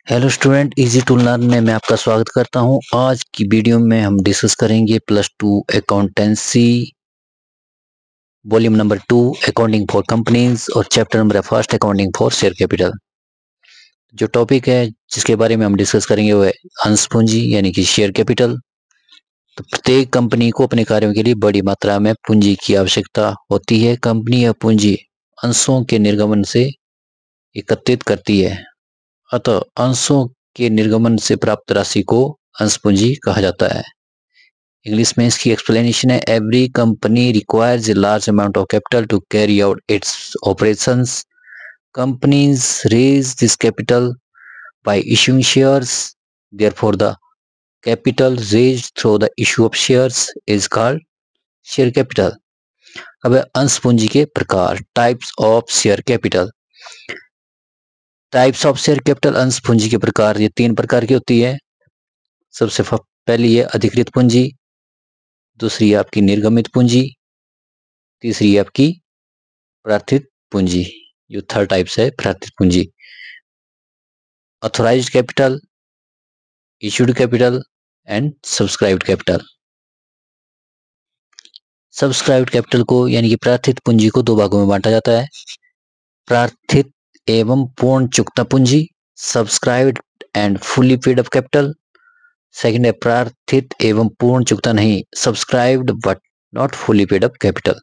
Hello student, easy to learn में मैं आपका स्वागत करता हूं। आज की वीडियो में हम डिस्कस करेंगे +2 accountancy volume number 2 accounting for companies और chapter number first accounting for share capital. जो टॉपिक है जिसके बारे में हम डिस्कस करेंगे वो है अंश पूंजी यानी कि शेयर कैपिटल। तो प्रत्येक कंपनी को अपने कार्यों के लिए बड़ी मात्रा में पूंजी की आवश्यकता होती है। कंपनी यह पूंजी अंशों के निर्गमन से एकत्रित करती है, अतः अंशों के निर्गमन से प्राप्त राशि को अंश पूंजी कहा जाता है। इंग्लिश में इसकी एक्सप्लेनेशन है, every company requires a large amount of capital to carry out its operations. Companies raise this capital by issuing shares, therefore the capital raised through the issue of shares is called share capital. अब अंश पूंजी के प्रकार, types of share capital. Types of share capital अंश पूंजी के प्रकार ये 3 प्रकार की होती है। सबसे पहली है अधिकृत पूंजी, दूसरी है आपकी निर्गमित पूंजी, तीसरी है आपकी प्रार्थित पूंजी। जो थर्ड टाइप्स है प्रार्थित पूंजी। Authorised capital, issued capital and subscribed capital. Subscribed capital को यानी कि प्रार्थित पूंजी को 2 भागों में बांटा जाता है, प्रार्थित एवं पूर्ण चुकता पूंजी, subscribed and fully paid up capital. Second है प्रार्थित एवं पूर्ण चुकता नहीं, subscribed but not fully paid up capital.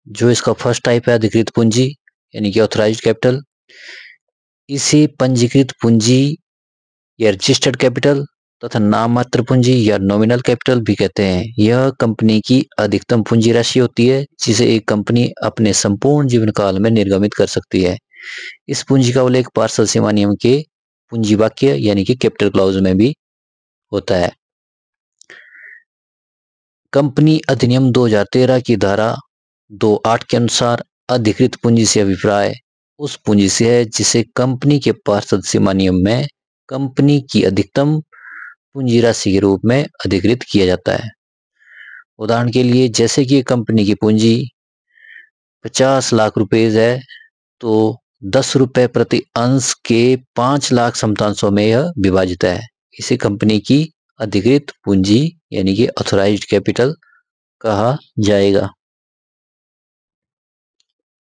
जो इसका फर्स्ट टाइप है अधिकृत पूंजी यानी कि ऑथराइज्ड कैपिटल, इसे पंजीकृत पूंजी या रजिस्टर्ड कैपिटल तथा नाममात्र पूंजी या नॉमिनल कैपिटल भी कहते हैं। यह कंपनी की अधिकतम पूंजी राशि होती है जिसे एक कंपनी अपने संपूर्ण जीवन काल में निर्गमित कर सकती है। इस पूंजी का उल्लेख पार्षद सीमा नियम के पूंजी वाक्य यानी कि कैपिटल क्लॉज में भी होता है। कंपनी अधिनियम 2013 की धारा 2(8) के अनुसार अधिकृत पूंजी से अभिप्राय उस पूंजी से है जिसे कंपनी के पार्षद सीमा नियम में कंपनी की अधिकतम पूंजी राशि के रूप में अधिकृत किया जाता है। उदाहरण के लिए, जैसे कि कंपनी की पूंजी 50 लाख रुपए है तो 10 रुपए प्रति अंश के 5 लाख समतांशों में यह विभाजित है। इसे कंपनी की अधिकृत पूंजी यानी कि ऑथराइज्ड कैपिटल कहा जाएगा।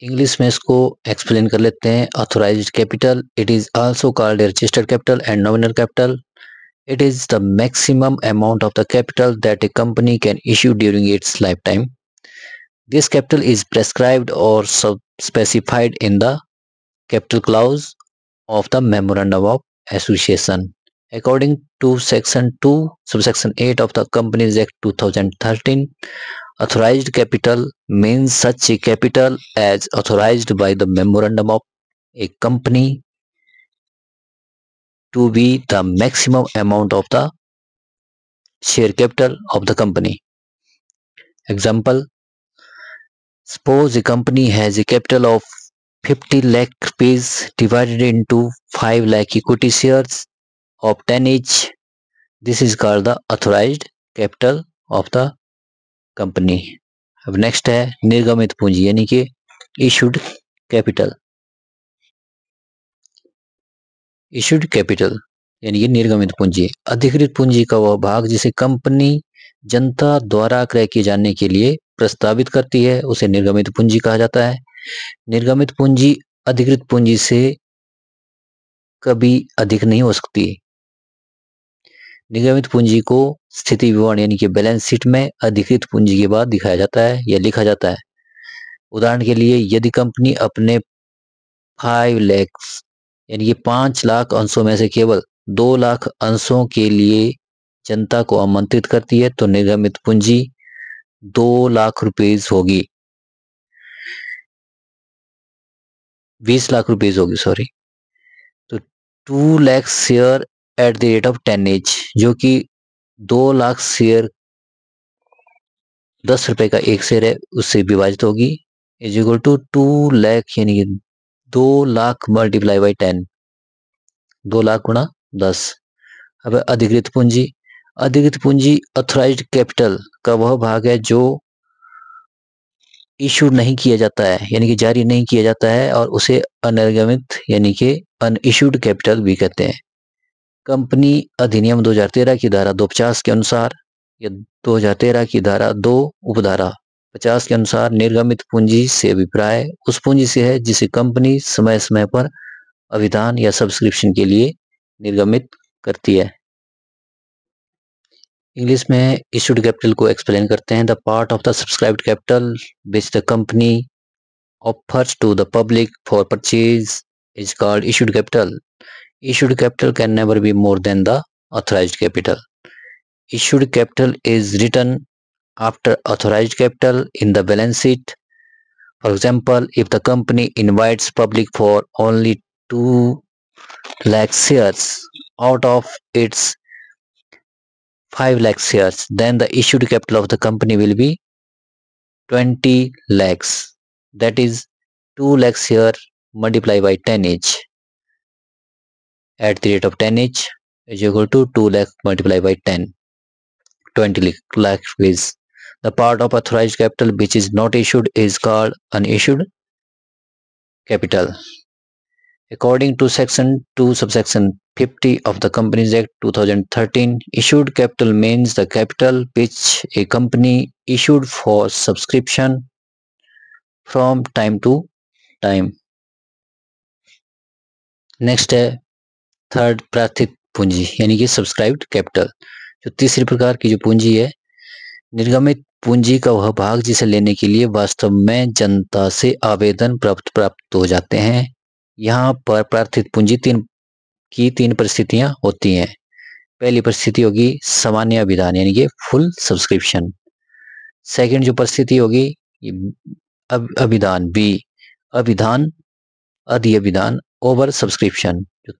इंग्लिश में इसको एक्सप्लेन कर लेते हैं। Authorised capital, it is also called registered capital and nominal capital. It is the maximum amount of the capital that a company can issue during its lifetime. This capital is prescribed or specified in the capital clause of the Memorandum of Association. According to Section 2, Subsection 8 of the Companies Act 2013, authorized capital means such a capital as authorized by the Memorandum of a company to be the maximum amount of the share capital of the company. Example, suppose a company has a capital of 50 lakh rupees divided into 5 lakh equity shares of 10 each. This is called the authorized capital of the company. अब next है निर्गमित पूंजी यानी कि issued capital. Issued capital यानी कि निर्गमित पूंजी, अधिकृत पूंजी का वह भाग जिसे कंपनी जनता द्वारा क्रय किए जाने के लिए प्रस्तावित करती है उसे निर्गमित पूंजी कहा जाता है। निर्गमित पूंजी अधिकृत पूंजी से कभी अधिक नहीं हो सकती। निर्गमित पूंजी को स्थिति विवरण यानी कि बैलेंस शीट में अधिकृत पूंजी के बाद दिखाया जाता है या लिखा जाता है। उदाहरण के लिए, यदि कंपनी अपने 5 लाख यानी कि 5 लाख अंशों में से केवल 2 लाख अंशों के लिए जनता को आमंत्रित करती है तो निर्गमित पूंजी 2 लाख रुपीस होगी, 20 लाख रुपीस होगी सॉरी। तो 2 lakh share at the rate of 10 each, जो कि 2 लाख शेयर 10 रुपए का एक शेयर है उससे विभाजित होगी, इज इक्वल टू 2 लाख यानी कि 2 लाख मल्टीप्लाई बाई 10, 2 लाख गुणा 10। अब अधिकृत पूंजी, अधिकृत पूंजी ऑथराइज्ड कैपिटल का वह भाग है जो इशू नहीं किया जाता है यानी कि जारी नहीं किया जाता है और उसे अनिर्गमित यानी कि अनइश्यूड कैपिटल भी कहते हैं। कंपनी अधिनियम 2013 की धारा 250 के अनुसार या 2013 की धारा 2 उपधारा 50 के अनुसार निर्गमित पूंजी से अभिप्राय उस पूंजी से है जिसे कंपनी समय समय पर अभिदान या सब्सक्रिप्शन के लिए निर्गमित करती है। इंग्लिश में इश्यूड कैपिटल को एक्सप्लेन करते हैं। The part of the subscribed capital which the company offers to the public for purchase is called issued capital. Issued capital can never be more than the authorized capital. Issued capital is written after authorized capital in the balance sheet. For example, if the company invites public for only 2 lakh shares out of its 5 lakh shares, then the issued capital of the company will be 20 lakhs. That is 2 lakh share multiplied by 10 each at the rate of 10 each is equal to 2 lakh multiplied by 10. 20 lakh is the part of authorized capital which is not issued is called unissued capital. According to section 2 subsection 50 of the Companies Act 2013, issued capital means the capital which a company issued for subscription from time to time. Next है third प्रार्थित पूंजी यानी कि subscribed capital. जो तीसरी प्रकार की जो पूंजी है, निर्गमित पूंजी का वह भाग जिसे लेने के लिए वास्तव में जनता से आवेदन प्राप्त हो जाते हैं। यहाँ पर प्रार्थित पूंजी तीन परिस्थितियां होती हैं। पहली परिस्थिति होगी सामान्य अभिदान यानी कि फुल सब्सक्रिप्शन। सेकंड जो परिस्थिति होगी अभिदान बी अभिदान अधि अभिदान ओवर सब्सक्रिप्शन। जो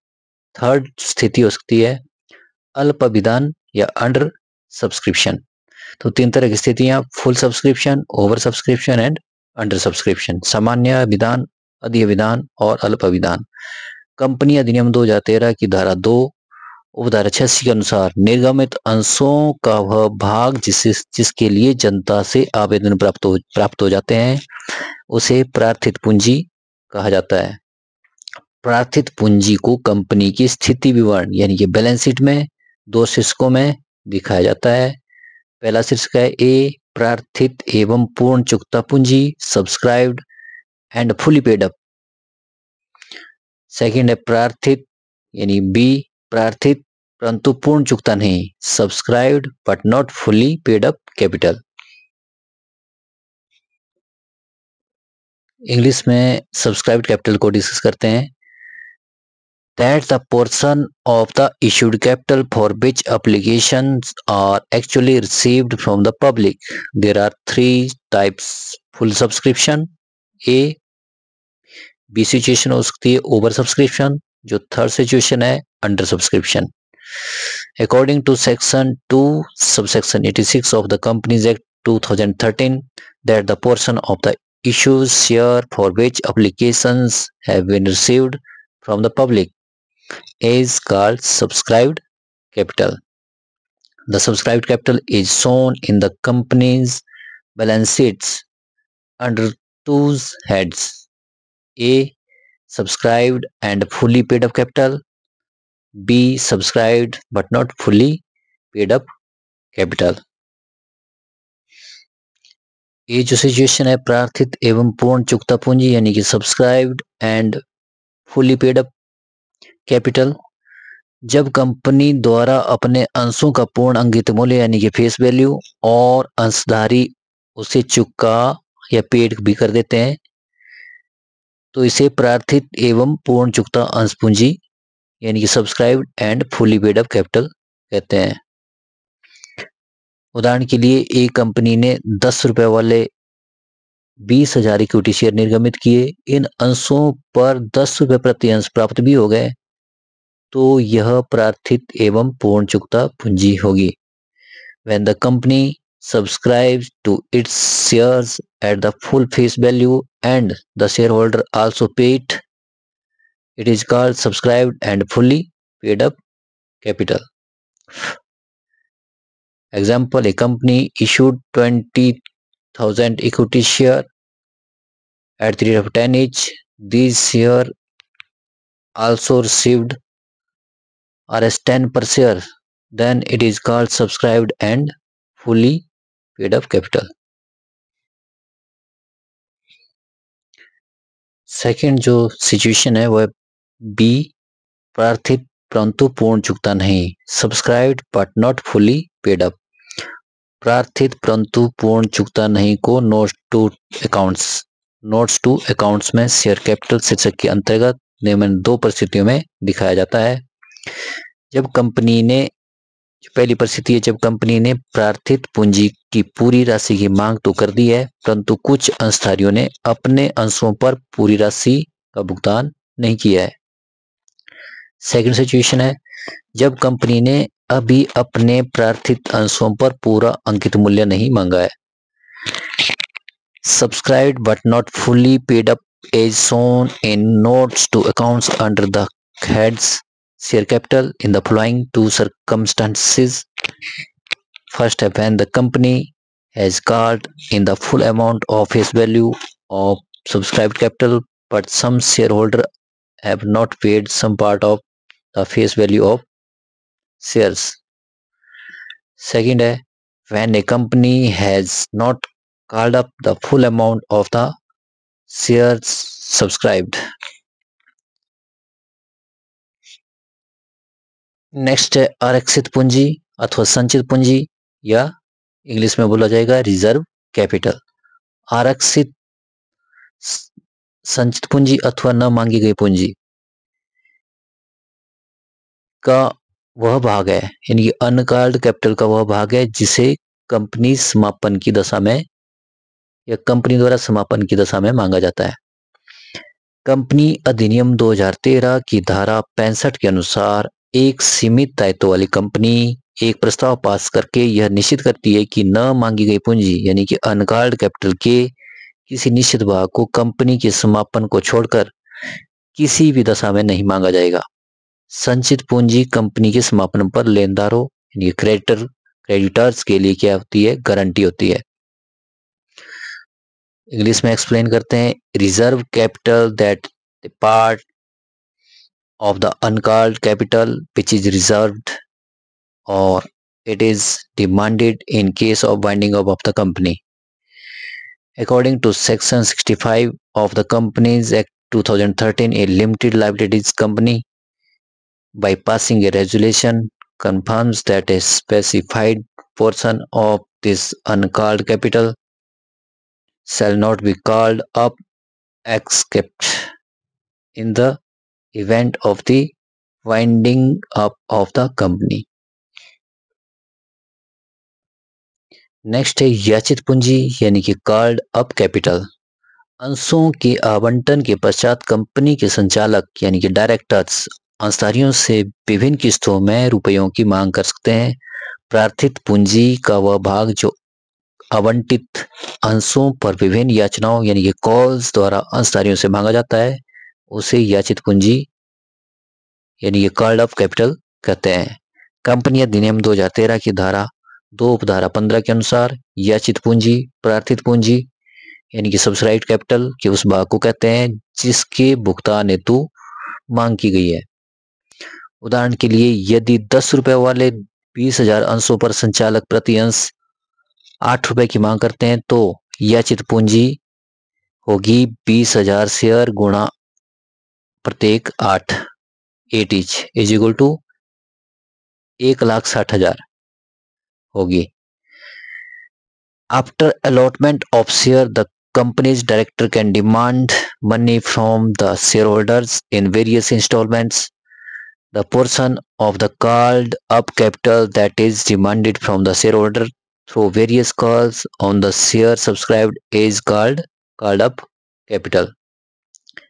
थर्ड स्थिति हो सकती है अल्प अभिदान या अंडर सब्सक्रिप्शन। तो 3 तरह की स्थितियां full subscription, over subscription and under subscription. सामान्य अभिदान, अधि अभिदान और अल्प अभिदान। कंपनी अधिनियम 2013 की धारा 2 उपधारा 86 के अनुसार निर्गमित अंशों का वह भाग जिसके लिए जनता से आवेदन प्राप्त हो जाते हैं उसे प्रार्थित पूंजी कहा जाता है। प्रार्थित पूंजी को कंपनी की स्थिति विवरण यानी कि बैलेंस शीट में 2 शीर्षकों में दिखाया जाता है। पहला शीर्षक है ए प्रार्थित एवं पूर्ण चुकता पूंजी subscribed and fully paid up. Second है प्रार्थित यानी बी प्रार्थित परंतु पूर्ण चुकता नहीं subscribed but not fully paid up capital. English में सब्सक्राइब्ड कैपिटल को डिस्कस करते हैं। That the portion of the issued capital for which applications are actually received from the public. There are 3 types: full subscription, A, B situation हो सकती है over subscription, जो third situation है under subscription. According to section 2 subsection 86 of the Companies Act 2013, that the portion of the issued share for which applications have been received from the public is called subscribed capital. The subscribed capital is shown in the company's balance sheets under 2 heads: A, subscribed and fully paid up capital, B, subscribed but not fully paid up capital. ये जो situation है प्रार्थित एवं पूर्ण चुकता पूंजी यानी कि subscribed and fully paid up capital, जब कंपनी द्वारा अपने अंशों का पूर्ण अंकित मूल्य यानी कि फेस वैल्यू और अंशधारी उसे चुका या पेड भी कर देते हैं तो इसे प्रार्थित एवं पूर्ण चुकता अंश पूंजी यानी कि subscribed and fully paid up capital कहते हैं। उदाहरण के लिए एक कंपनी ने 10 रुपए वाले 20,000 इक्विटी शेयर निर्गमित किए। इन अंशों पर 10 रुपए प्रति अंश प्राप्त भी हो गए तो यह प्रार्थित एवं पूर्ण चुकता पूंजी होगी। When the company subscribes to its shares at the full face value and the shareholder also paid, it is called subscribed and fully paid up capital. Example: a company issued 20,000 equity share at the rate of 10 each. These share also received Rs 10 per share. Then it is called subscribed and fully paid up capital. Second जो situation है वह B, प्रार्थित परंतु पूर्ण चुकता नहीं, subscribed but not fully paid up. प्रार्थित परंतु पूर्ण चुकता नहीं को नोट्स टू अकाउंट्स में शेयर कैपिटल शीर्षक के अंतर्गत निम्न दो परिस्थितियों में दिखाया जाता है। जब कंपनी ने, पहली परिस्थिति है जब कंपनी ने प्रार्थित पूंजी की पूरी राशि की मांग तो कर दी है, परंतु कुछ अंशधारियों ने अपने अंशों पर पूरी राशि का भुगतान नहीं किया है। सेकंड सिचुएशन है जब कंपनी ने अभी अपने प्रार्थित अंशों पर पूरा अंकित मूल्य नहीं मांगा है। Subscribed but not fully paid up as shown in notes to accounts under the heads share capital in the following two circumstances. First, when the company has called in the full amount of face value of subscribed capital, but some shareholder have not paid some part of the face value of shares. Second है when a company has not called up the full amount of the shares subscribed. Next है आरक्षित पूंजी अथवा संचित पूंजी या English में बोला जाएगा रिजर्व कैपिटल। आरक्षित संचित पूंजी अथवा न मांगी गई पूंजी का वह भाग है, यानी कि अनकॉल्ड कैपिटल का वह भाग है जिसे कंपनी समापन की दशा में या कंपनी द्वारा समापन की दशा में मांगा जाता है। कंपनी अधिनियम 2013 की धारा 65 के अनुसार एक सीमित दायित्व वाली कंपनी एक प्रस्ताव पास करके यह निश्चित करती है कि न मांगी गई पूंजी यानी कि अनकॉल्ड कैपिटल के किसी निश्चित भाग को कंपनी के समापन को छोड़कर किसी भी दशा में नहीं मांगा जाएगा। संचित पूंजी कंपनी के समापन पर लेनदारों यानी क्रेडिटर्स के लिए क्या होती है, गारंटी होती है। इंग्लिश में एक्सप्लेन करते हैं reserve capital that the part of the uncalled capital which is reserved और it is demanded in case of winding up of the company. According to Section 65 of the Companies Act 2013, a limited liabilities company, by passing a resolution, confirms that a specified portion of this uncalled capital shall not be called up except in the event of the winding up of the company. Next है याचित पूंजी यानी कि called up capital. अंशों के आवंटन के पश्चात company के संचालक यानी कि डायरेक्टर्स अंशधारियों से विभिन्न किस्तों में रुपयों की मांग कर सकते हैं। प्रार्थित पूंजी का वह भाग जो आवंटित अंशों पर विभिन्न याचनाओं यानी कि कॉल्स द्वारा अंशधारियों से मांगा जाता है उसे याचित पूंजी यानी कि कॉल्ड अप कैपिटल कहते हैं। कंपनी अधिनियम 2013 की धारा 2 उपधारा 15 के अनुसार याचित पूंजी प्रार्थित पूंजी यानी कि सब्सक्राइब्ड कैपिटल के उस भाग को कहते हैं जिसके भुगतान हेतु मांग की गई है। उदाहरण के लिए यदि 10 रुपए वाले 20,000 अंशों पर संचालक प्रति अंश 8 रुपए की मांग करते हैं तो याचित पूंजी होगी 20,000 शेयर गुणा प्रत्येक 8 each इज इक्वल टू 1,60,000 होगी। After allotment of share, the company's director can demand money from the shareholders in various installments. The portion of the called up capital that is demanded from the shareholder through various calls on the share subscribed is called up capital.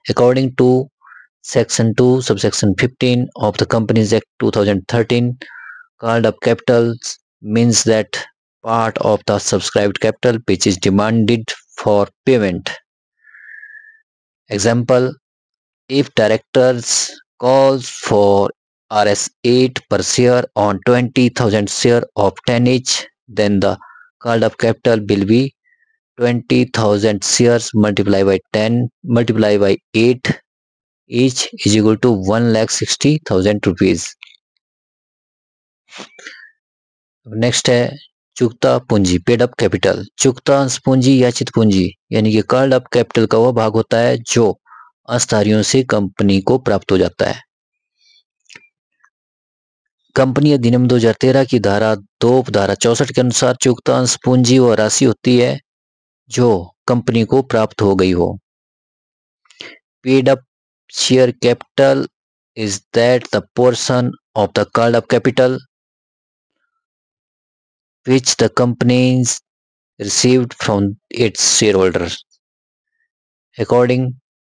According to Section 2, subsection 15 of the Companies Act 2013, called up capital means that part of the subscribed capital which is demanded for payment. Example, if directors calls for Rs 8 per share on 20,000 share of 10 each, then the called up capital will be 20,000 shares multiplied by 10 multiplied by 8 each is equal to 1,60,000 rupees. Next है चुकता पूंजी, paid up capital. चुकता अंश पूंजी या चित पूंजी यानी कि कर्ड अप कैपिटल का वह भाग होता है जो अंशधारियों से कंपनी को प्राप्त हो जाता है। कंपनी अधिनियम 2013 की धारा 2 धारा 64 के अनुसार चुकता अंश पूंजी वह राशि होती है जो कंपनी को प्राप्त हो गई हो। Paid up share capital is that the portion of the called up capital which the companies received from its shareholders according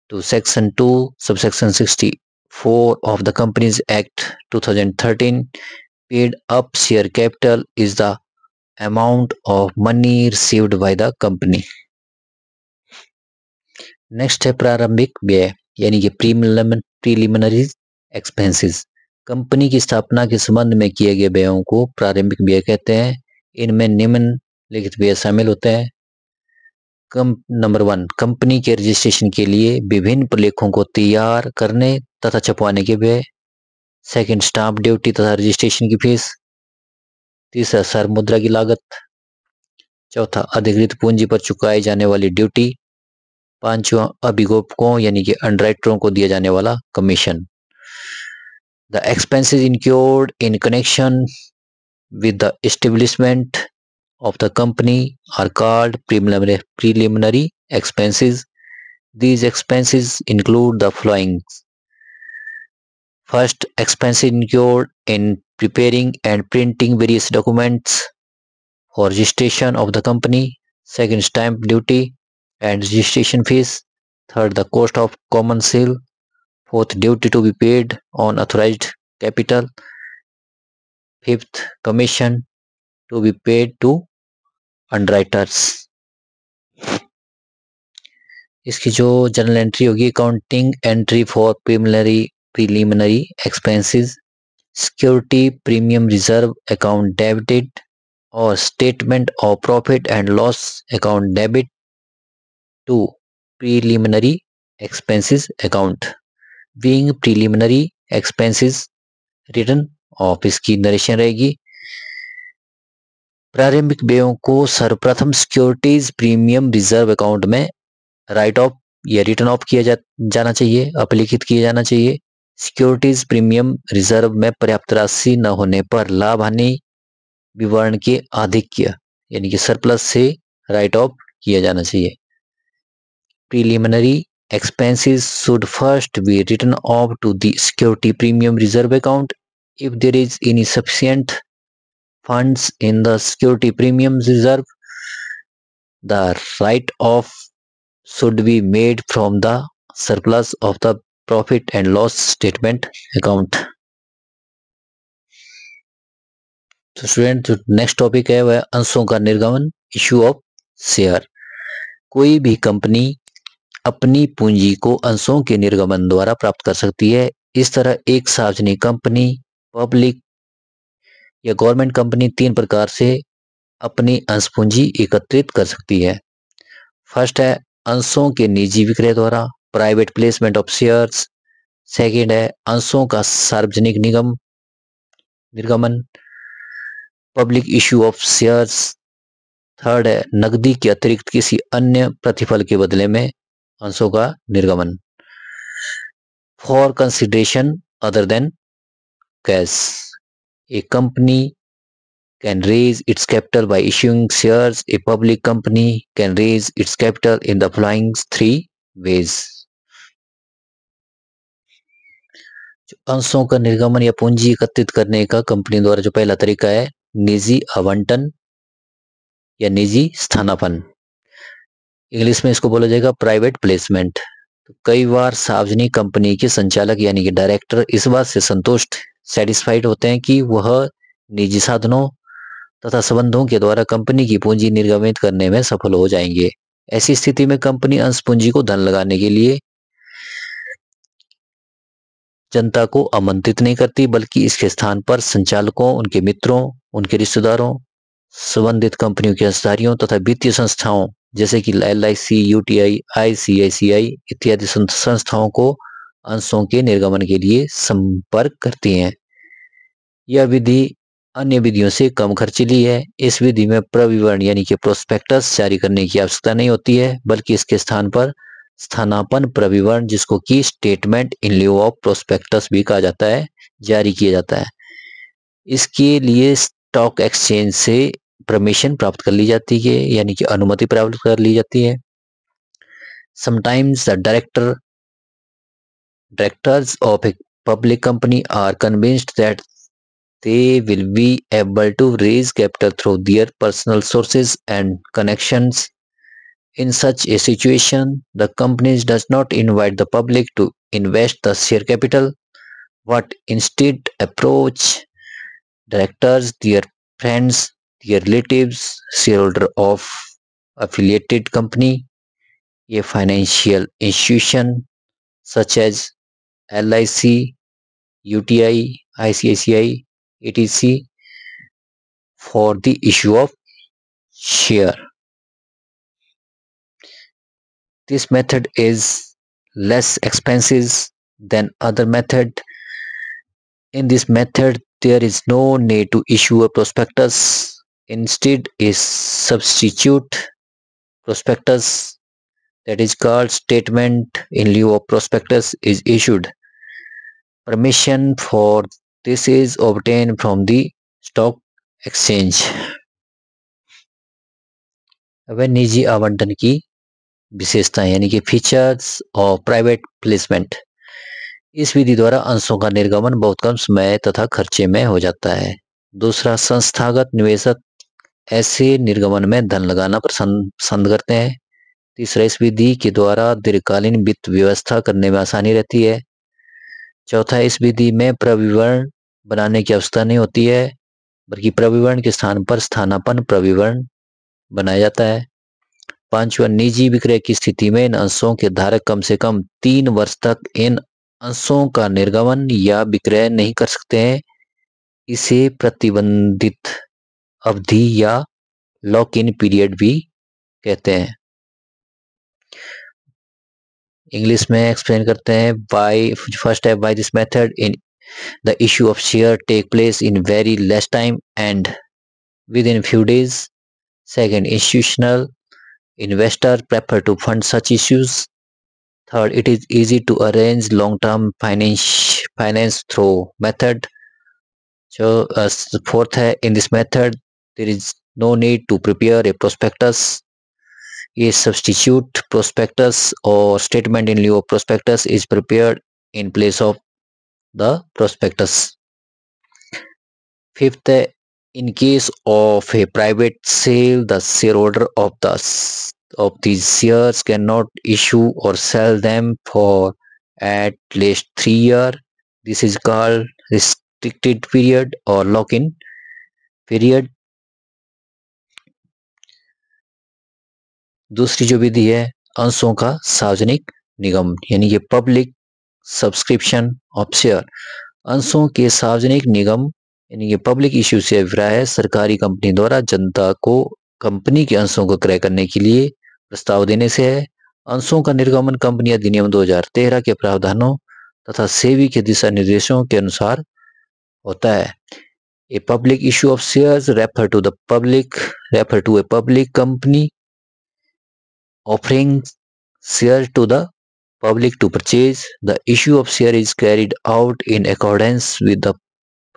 to section 2 subsection 64 of the Companies Act 2013. Paid up share capital is the amount of money received by the company. Next है प्रारंभिक व्यय यानी कि preliminary expenses. Company की स्थापना के संबंध में किए गए व्ययों को प्रारंभिक व्यय कहते हैं। इनमें निम्नलिखित व्यय शामिल होते हैं। नंबर 1, कंपनी के रजिस्ट्रेशन के लिए विभिन्न प्रलेखों को तैयार करने तथा छपवाने के व्यय। सेकंड, स्टाम्प ड्यूटी तथा रजिस्ट्रेशन की फीस। तीसरा, सर मुद्रा की लागत। चौथा, अधिकृत पूंजी पर चुकाई जाने वाली ड्यूटी। पांचवा, अभिभावकों यानी कि अंडरराइटरों को दिया जाने वाला commission. The expenses incurred in connection with the establishment of the company are called preliminary expenses. These expenses include the following. First, expenses incurred in preparing and printing various documents for registration of the company. Second, stamp duty and registration fees. Third, the cost of common sale. Fourth, duty to be paid on authorized capital. Fifth, commission to be paid to underwriters. इसकी जो journal entry होगी, accounting entry for preliminary expenses, security premium reserve account debited और statement of profit and loss account debit to preliminary expenses account. Being preliminary expenses written off, इसकी narration रहेगी। प्रारंभिक व्ययों को सर्वप्रथम सिक्योरिटीज प्रीमियम रिजर्व अकाउंट में write off या written off किया जाना चाहिए, अपलिखित किया जाना चाहिए। सिक्योरिटीज प्रीमियम रिजर्व में पर्याप्त राशि न होने पर लाभ हानि विवरण के आधिक्य यानी कि सरप्लस से राइट ऑफ किया जाना चाहिए। Preliminary expenses should first be written off to the security premium reserve account. If there is insufficient funds in the security premium reserve, the write-off should be made from the surplus of the profit and loss statement account. तो student, जो next topic है वह अंशों का निर्गमन, issue of share. कोई भी company अपनी पूंजी को अंशों के निर्गमन द्वारा प्राप्त कर सकती है। इस तरह एक सार्वजनिक कंपनी, पब्लिक या गवर्नमेंट कंपनी 3 प्रकार से अपनी अंश पूंजी एकत्रित कर सकती है। फर्स्ट है अंशों के निजी विक्रय द्वारा, private placement of shares. Second है अंशों का सार्वजनिक निर्गमन, public issue of shares. Third है नकदी के अतिरिक्त किसी अन्य प्रतिफल के बदले में अंशों का निर्गमन, for consideration other than cash. A company can raise its capital by issuing shares. A public company can raise its capital in the following 3 ways. अंशों का निर्गमन या पूंजी एकत्रित करने का कंपनी द्वारा जो पहला तरीका है, निजी आवंटन या निजी स्थानापन्न, इंग्लिश में इसको बोला जाएगा प्राइवेट प्लेसमेंट। तो कई बार सार्वजनिक कंपनी के संचालक यानी कि डायरेक्टर इस बात से सेटिस्फाइड होते हैं कि वह निजी साधनों तथा संबंधों के द्वारा कंपनी की पूंजी निर्गमित करने में सफल हो जाएंगे। ऐसी स्थिति में कंपनी अंश पूंजी को धन लगाने के लिए जनता को आमंत्रित नहीं करती, बल्कि इसके स्थान पर संचालकों, उनके मित्रों, उनके रिश्तेदारों, संबंधित कंपनियों के अंशधारियों तथा वित्तीय संस्थाओं जैसे कि LIC, UTI, ICICI इत्यादि संस्थाओं को अंशों के निर्गमन के लिए संपर्क करती हैं। यह विधि अन्य विधियों से कम खर्चीली है। इस विधि में प्रविवरण यानी कि प्रोस्पेक्टस जारी करने की आवश्यकता नहीं होती है, बल्कि इसके स्थान पर स्थानापन्न प्रविवरण, जिसको कि स्टेटमेंट इन लिeu ऑफ प्रोस्पेक्टस भी कहा जाता है, जारी किया जाता है। इसके लिए स्टॉक एक्सचेंज से परमिशन प्राप्त कर ली जाती है, यानी कि अनुमति प्राप्त कर ली जाती है। Sometimes the directors of a public company are convinced that they will be able to raise capital through their personal sources and connections. In such a situation, the company does not invite the public to invest the share capital, but instead approach directors, their friends, their relatives, shareholder of affiliated company, a financial institution such as LIC, UTI, ICICI, etc. for the issue of share. This method is less expensive than other method. In this method, there is no need to issue a prospectus. Instead, a substitute prospectus that is called statement in lieu of prospectus is issued. Permission for this is obtained from the stock exchange. अब निजी आवंटन की विशेषताएं यानी कि features और private placement. इस विधि द्वारा अंशों का निर्गमन बहुत कम समय तथा खर्चे में हो जाता है। दूसरा, संस्थागत निवेशक ऐसे निर्गमन में धन लगाना पसंद करते हैं। तीसरा, इस विधि के द्वारा दीर्घकालीन वित्त व्यवस्था करने में आसानी रहती है। चौथा, इस विधि में प्रविवरण बनाने की आवश्यकता नहीं होती है, बल्कि प्रविवरण के स्थान पर स्थानापन्न प्रविवरण बनाया जाता है। पांचवा, निजी विक्रय की स्थिति में इन अंशों के धारक कम से कम 3 वर्ष तक इन अंशों का निर्गमन या विक्रय नहीं कर सकते हैं। इसे प्रतिबंधित अवधि या लॉक इन पीरियड भी कहते हैं। इंग्लिश में एक्सप्लेन करते हैं। फर्स्ट है, by this method in the issue of share take place in very less time and within few days. Second, institutional investor prefer to fund such issues. Third, it is easy to arrange long-term finance through method. So, fourth है, in this method there is no need to prepare a prospectus. A substitute prospectus or statement in lieu of prospectus is prepared in place of the prospectus. Fifth, in case of a private sale, the shareholder of these shares cannot issue or sell them for at least 3 years. This is called restricted period or lock-in period. दूसरी जो विधि है, अंशों का सार्वजनिक निगम यानी कि public subscription of share. अंशों के सार्वजनिक निगम यानी कि पब्लिक इश्यू से अभिप्राय है सरकारी कंपनी द्वारा जनता को कंपनी के अंशों को क्रय करने के लिए प्रस्ताव देने से है। अंशों का निर्गमन कंपनी अधिनियम 2013 के प्रावधानों तथा सेबी के दिशा निर्देशों के अनुसार होता है। A public issue of shares refer to a public company offering share to the public to purchase. The issue of share is carried out in accordance with the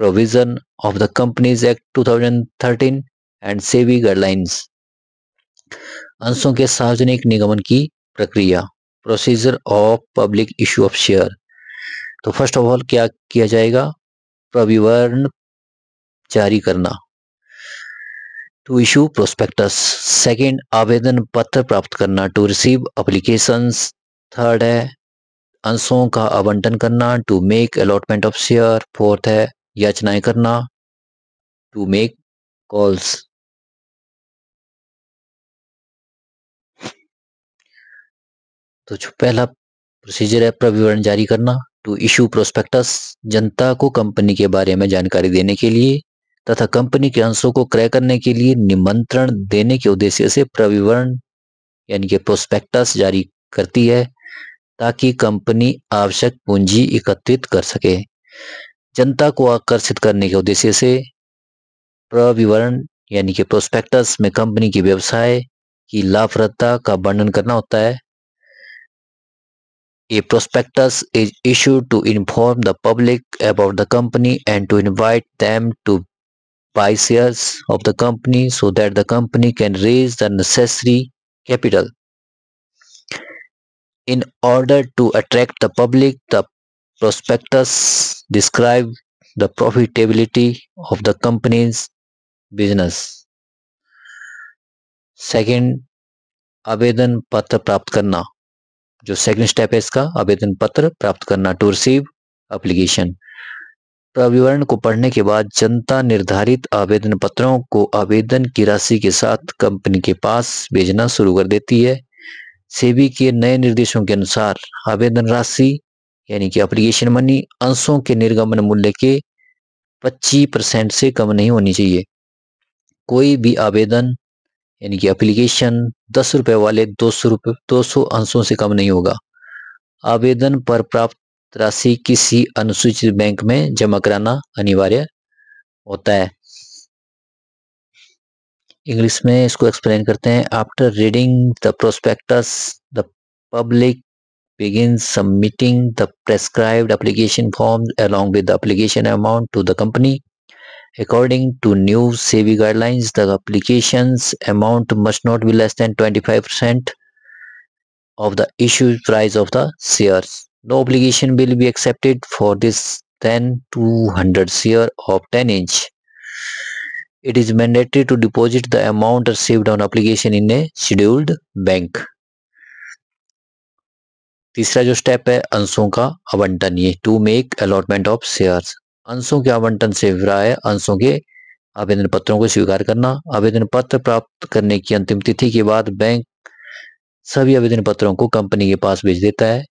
provision of the Companies Act 2013 and SEBI guidelines. अंशों के सार्वजनिक निगमन की प्रक्रिया, procedure of public issue of share. तो first of all क्या किया जाएगा? प्रविवरण जारी करना, टू इशू प्रोस्पेक्टस। सेकंड, आवेदन पत्र प्राप्त करना, टू रिसीव एप्लीकेशंस। थर्ड है अंशों का आवंटन करना, to make allotment of share. Fourth है याचनाएं करना, टू मेक कॉल्स। तो जो पहला प्रोसीजर है प्रविवरण जारी करना, टू इशू प्रोस्पेक्टस, जनता को कंपनी के बारे में जानकारी देने के लिए तथा कंपनी के अंशों को क्रय करने के लिए निमंत्रण देने के उद्देश्य से प्रविवरण यानी कि प्रोस्पेक्टस जारी करती है ताकि कंपनी आवश्यक पूंजी एकत्रित कर सके। जनता को आकर्षित करने के उद्देश्य से प्रविवरण यानी कि प्रोस्पेक्टस में कंपनी की व्यवसाय की लाभप्रदता का वर्णन करना होता है। A prospectus is issued to inform the public about the company and to invite them to buy shares of the company so that the company can raise the necessary capital. In order to attract the public, the prospectus describe the profitability of the company's business. Second, आवेदन पत्र प्राप्त करना। जो second step है इसका, आवेदन पत्र प्राप्त करना, टू रिसीव एप्लीकेशन। प्रविवरण को पढ़ने के बाद जनता निर्धारित आवेदन पत्रों को आवेदन की राशि के साथ कंपनी के पास भेजना शुरू कर देती है। सेबी के नए निर्देशों के अनुसार आवेदन राशि यानी कि एप्लीकेशन मनी अंशों के निर्गमन मूल्य के 25% से कम नहीं होनी चाहिए। कोई भी आवेदन यानी कि एप्लीकेशन 10 रुपए वाले 200 अंशों से कम नहीं होगा। आवेदन पर प्राप्त राशि किसी अनुसूचित बैंक में जमा कराना अनिवार्य होता है। इंग्लिश में इसको एक्सप्लेन करते हैं। After reading the prospectus the public begins submitting the prescribed application form along with the application amount to the company. According to new SEBI guidelines, the application's amount must not be less than 25% of the issue price of the shares. No obligation will be accepted for this than 200 share of 10 inch. It is mandatory to deposit the amount received on application in a scheduled bank. तीसरा जो step है अंशों का आवंटन, ये to make allotment of shares. अंशों के आवंटन से विवराय अंशों के आवेदन पत्रों को स्वीकार करना। आवेदन पत्र प्राप्त करने की अंतिम तिथि के बाद बैंक सभी आवेदन पत्रों को कंपनी के पास भेज देता है।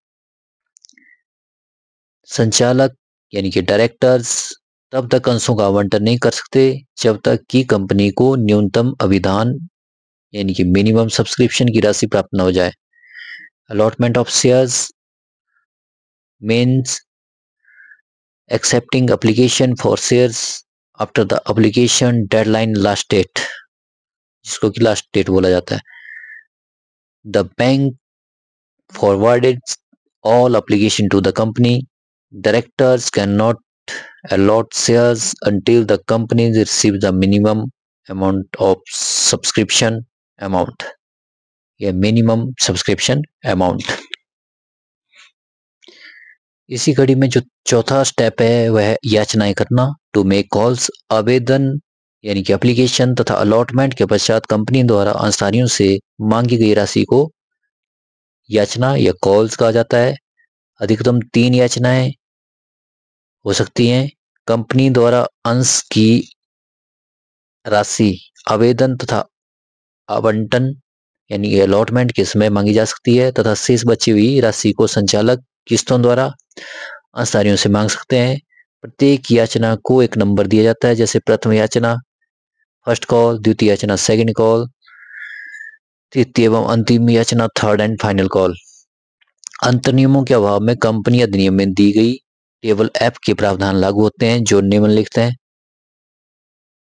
संचालक यानी कि डायरेक्टर्स तब तक अंशों का आवंटन नहीं कर सकते जब तक कि कंपनी को न्यूनतम अभिधान यानी कि मिनिमम सब्सक्रिप्शन की राशि प्राप्त न हो जाए। Allotment of shares means accepting application for shares after the application deadline last date, जिसको कि लास्ट डेट बोला जाता है। The bank forwarded all application to the company. Directors cannot allot shares until the company receives the minimum amount of subscription amount या minimum subscription amount। इसी कड़ी में जो चौथा स्टेप है वह याचनाएं करना, टू मेक कॉल्स। आवेदन यानी कि एप्लीकेशन तथा अलॉटमेंट के पश्चात कंपनी द्वारा अंशधारियों से मांगी गई राशि को याचना या कॉल्स कहा जाता है। अधिकतम 3 याचनाएं हो सकती हैं। कंपनी द्वारा अंश की राशि आवेदन तथा आवंटन यानी अलॉटमेंट के समय मांगी जा सकती है तथा शेष बची हुई राशि को संचालक किस्तों द्वारा अंशधारियों से मांग सकते हैं। प्रत्येक याचना को एक नंबर दिया जाता है, जैसे प्रथम याचना फर्स्ट कॉल, द्वितीय याचना सेकंड कॉल, तृतीय एवं अंतिम याचना थर्ड एंड फाइनल कॉल। अंतर्नियमों के अभाव में कंपनी अधिनियम में दी गई टेबल एफ के प्रावधान लागू होते हैं जो निम्नलिखित हैं।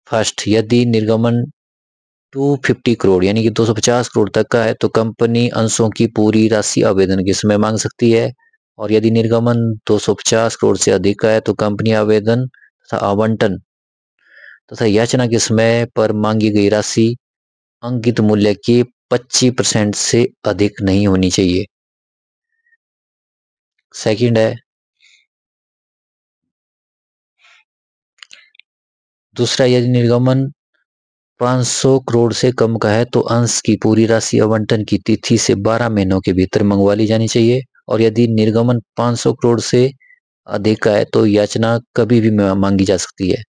फर्स्ट, यदि निर्गमन 250 करोड़ यानी कि 250 करोड़ तक का है तो कंपनी अंशों की पूरी राशि आवेदन के समय मांग सकती है, और यदि निर्गमन 250 करोड़ से अधिक का है तो कंपनी आवेदन तथा आवंटन तथा याचना के समय पर मांगी गई राशि अंकित मूल्य के 25% से अधिक नहीं होनी चाहिए। सेकंड है, दूसरा, यदि निर्गमन 500 करोड़ से कम का है तो अंश की पूरी राशि आवंटन की तिथि से 12 महीनों के भीतर मंगवा ली जानी चाहिए, और यदि निर्गमन 500 करोड़ से अधिक का है तो याचना कभी भी मांगी जा सकती है।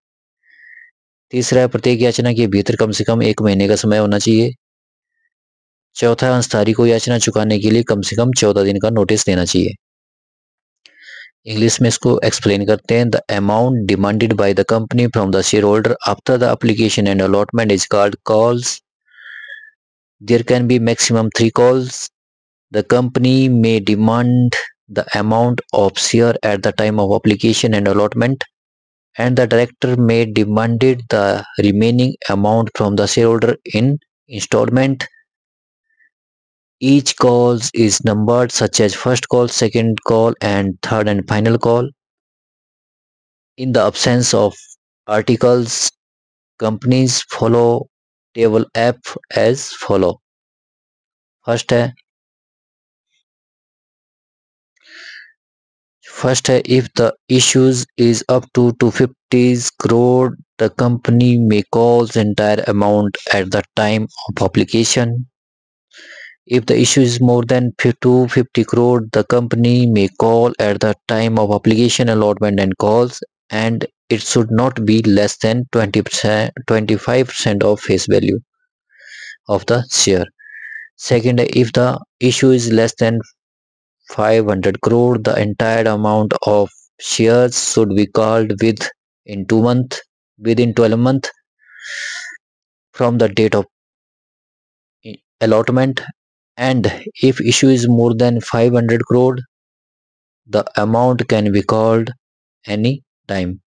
तीसरा है, प्रत्येक याचना के भीतर कम से कम 1 महीने का समय होना चाहिए। चौथा, अंशधारी को याचना चुकाने के लिए कम से कम 14 दिन का नोटिस देना चाहिए। इंग्लिश में इसको एक्सप्लेन करते हैं। The amount demanded by the company from the share holder after the application and allotment is called calls There can be maximum 3 calls. The company may demand the amount of share at the time of application and allotment, and the director may demand the remaining amount from the shareholder in installment. Each call is numbered, such as first call, second call, and third and final call. In the absence of articles, companies follow table F as follow. First है if the issues is up to 250 crore, the company may call the entire amount at the time of application. If the issue is more than 250 crore, the company may call at the time of application, allotment and calls, and it should not be less than 20%, 25% of face value of the share. Second, if the issue is less than 500 crore, the entire amount of shares should be called within 12 months from the date of allotment. And if issue is more than 500 crore, the amount can be called any time.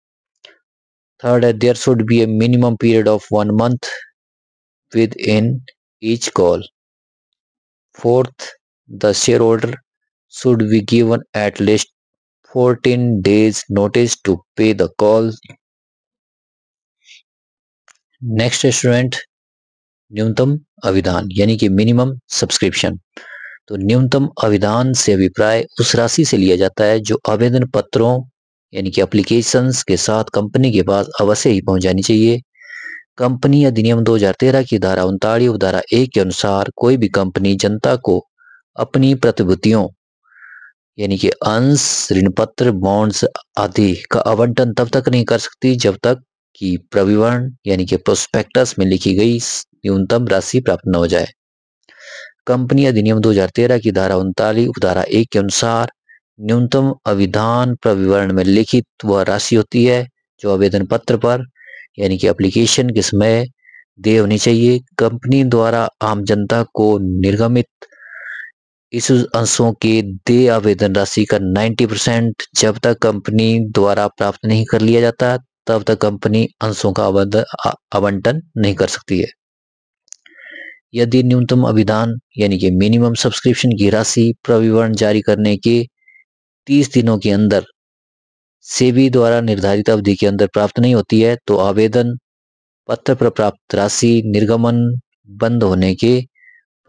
Third, there should be a minimum period of 1 month within each call. Fourth, the shareholder should be given at least 14 days notice to pay the call. Next student, न्यूनतम अविधान यानी कि minimum subscription. तो न्यूनतम अविधान से अभिप्राय उस राशि से लिया जाता है जो आवेदन पत्रों यानी कि एप्लीकेशंस के साथ कंपनी के पास अवश्य ही पहुंच जानी चाहिए। कंपनी अधिनियम 2013 की धारा 39 उपधारा 1 के अनुसार कोई भी कंपनी जनता को अपनी प्रतिभूतियों यानी कि अंश, ऋण पत्र, बॉन्ड्स आदि का आवंटन तब तक नहीं कर सकती जब तक कि प्रविवरण यानी कि प्रोस्पेक्टस में लिखी गई न्यूनतम राशि प्राप्त न हो जाए। कंपनी अधिनियम 2013 की धारा 39 उपधारा 1 के अनुसार न्यूनतम अविधान प्रविवरण में लिखित वह राशि होती है जो आवेदन पत्र पर यानी कि एप्लीकेशन के समय देय होनी चाहिए। कंपनी द्वारा आम जनता को निर्गमित इस अंशों के देय आवेदन राशि का 90% जब तक कंपनी द्वारा प्राप्त नहीं कर लिया जाता तब तक कंपनी अंशों का आवंटन नहीं कर सकती है। यदि न्यूनतम अविधान यानी कि मिनिमम सब्सक्रिप्शन की राशि प्रविवरण जारी करने के 30 दिनों के अंदर सेबी द्वारा निर्धारित अवधि के अंदर प्राप्त नहीं होती है तो आवेदन पत्र पर प्राप्त राशि निर्गमन बंद होने के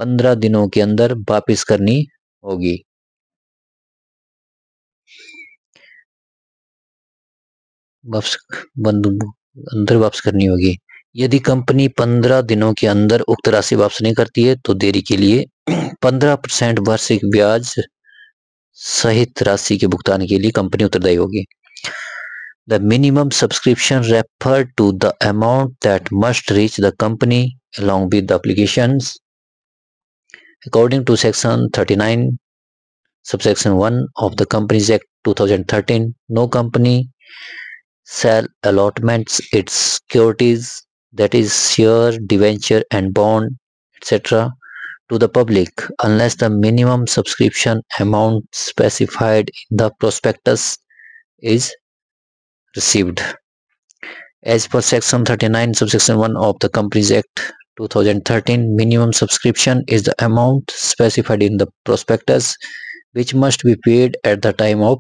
15 दिनों के अंदर वापस करनी होगी। अंदर वापस करनी होगी। यदि कंपनी 15 दिनों के अंदर उक्त राशि वापस नहीं करती है तो देरी के लिए 15% वार्षिक ब्याज सहित राशि के भुगतान के लिए कंपनी उत्तरदायी होगी। The minimum subscription refer to the amount that must reach the company along with the applications. According to Section 39, subsection 1 of the Companies Act 2013, no company shall allotments its securities, that is share, debenture and bond, etc. to the public unless the minimum subscription amount specified in the prospectus is received. As per Section 39, subsection 1 of the Companies Act 2013, minimum subscription is the amount specified in the prospectus which must be paid at the time of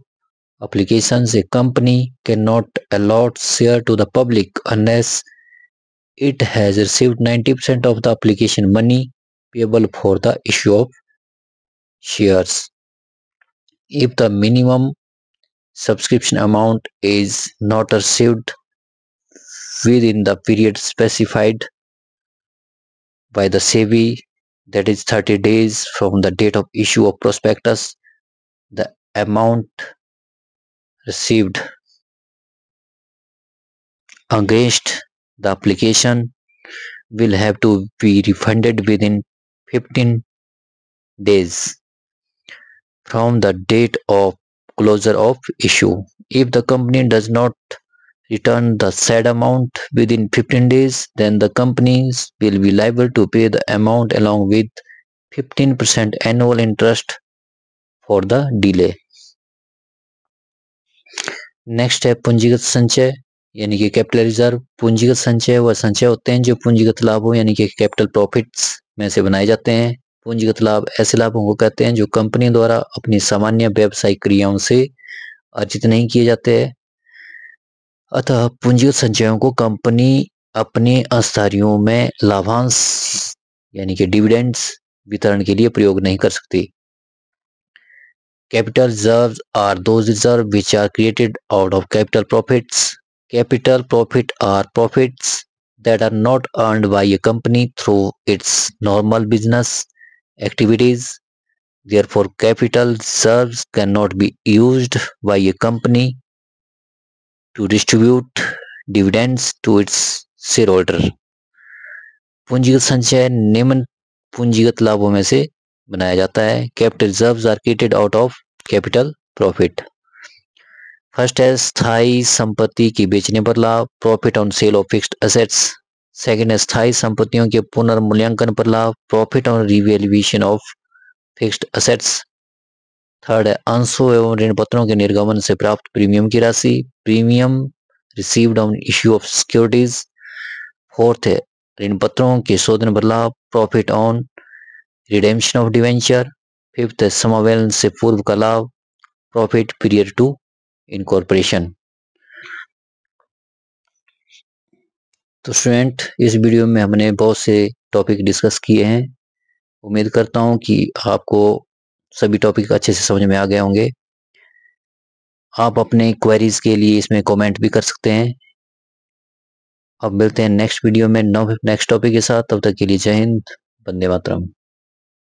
applications. A company cannot allot share to the public unless it has received 90% of the application money payable for the issue of shares. If the minimum subscription amount is not received within the period specified by the SEBI, that is 30 days from the date of issue of prospectus, the amount received against the application will have to be refunded within 15 days from the date of closure of issue. If the company does not return the said amount within 15 days, then the companies will be liable to pay the amount along with 15% annual interest for the delay. Next है पूंजीगत संचय यानी कि capital reserve. पूंजीगत संचय वह संचय होते हैं जो पूंजीगत लाभों यानी कि कैपिटल प्रॉफिट्स में से बनाए जाते हैं। पूंजीगत लाभ ऐसे लाभों को कहते हैं जो कंपनी द्वारा अपनी सामान्य व्यावसायिक क्रियाओं से अर्जित नहीं किए जाते हैं। अतः पूंजीगत संचयों को कंपनी अपने अंशधारियों में लाभांश यानी कि डिविडेंड्स वितरण के लिए प्रयोग नहीं कर सकती। Capital reserves are those reserves which are created out of capital profits. Capital profit are profits that are not earned by a company through its normal business activities. Therefore, capital reserves cannot be used by a company to distribute dividends to its shareholder. पूंजीगत संचय निम्न पूंजीगत लाभों में से बनाया जाता है। Capital reserves are created out of capital profit. First है स्थायी संपत्ति की बेचने पर लाभ, profit on sale of fixed assets. Second है स्थायी संपत्तियों के पुनर्मूल्यांकन पर लाभ, profit on revaluation of fixed assets. Third है अंशों एवं ऋण पत्रों के निर्गमन से प्राप्त प्रीमियम की राशि, premium received on issue of securities. Fourth है ऋण पत्रों के शोधन पर लाभ, profit on redemption of debenture. Fifth है समावेलन से पूर्व का लाभ, प्रॉफिट पीरियर टू इनकॉर्पोरेशन। तो स्टूडेंट इस वीडियो में हमने बहुत से टॉपिक डिस्कस किए हैं। उम्मीद करता हूं कि आपको सभी टॉपिक अच्छे से समझ में आ गए होंगे। आप अपने क्वेरीज के लिए इसमें कमेंट भी कर सकते हैं। अब मिलते हैं नेक्स्ट वीडियो में नेक्स्ट टॉपिक के साथ। तब तक के लिए जय हिंद, वंदे मातरम।